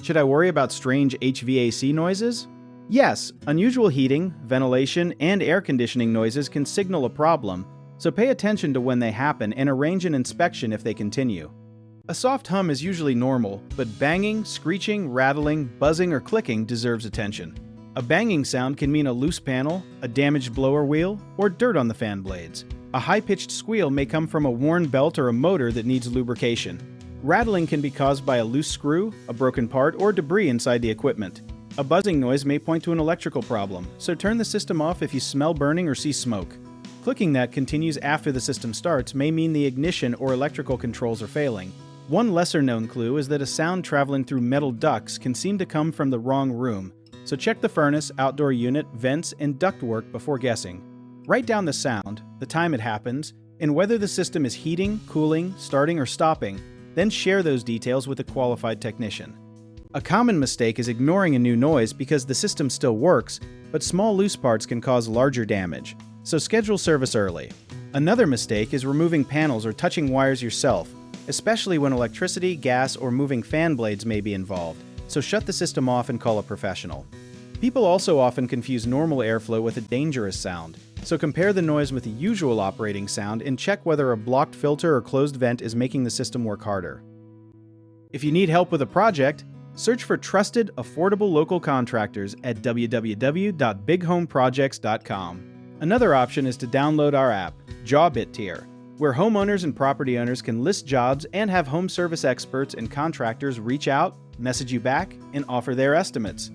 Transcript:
Should I worry about strange HVAC noises? Yes, unusual heating, ventilation, and air conditioning noises can signal a problem, so pay attention to when they happen and arrange an inspection if they continue. A soft hum is usually normal, but banging, screeching, rattling, buzzing, or clicking deserves attention. A banging sound can mean a loose panel, a damaged blower wheel, or dirt on the fan blades. A high-pitched squeal may come from a worn belt or a motor that needs lubrication. Rattling can be caused by a loose screw, a broken part, or debris inside the equipment. A buzzing noise may point to an electrical problem, so turn the system off if you smell burning or see smoke. Clicking that continues after the system starts may mean the ignition or electrical controls are failing. One lesser-known clue is that a sound traveling through metal ducts can seem to come from the wrong room, so check the furnace, outdoor unit, vents, and ductwork before guessing. Write down the sound, the time it happens, and whether the system is heating, cooling, starting, or stopping, then share those details with a qualified technician. A common mistake is ignoring a new noise because the system still works, but small loose parts can cause larger damage, so schedule service early. Another mistake is removing panels or touching wires yourself, especially when electricity, gas, or moving fan blades may be involved, so shut the system off and call a professional. People also often confuse normal airflow with a dangerous sound, so compare the noise with the usual operating sound and check whether a blocked filter or closed vent is making the system work harder. If you need help with a project, search for trusted, affordable local contractors at www.bighomeprojects.com. Another option is to download our app, Job It Tier, where homeowners and property owners can list jobs and have home service experts and contractors reach out, message you back, and offer their estimates.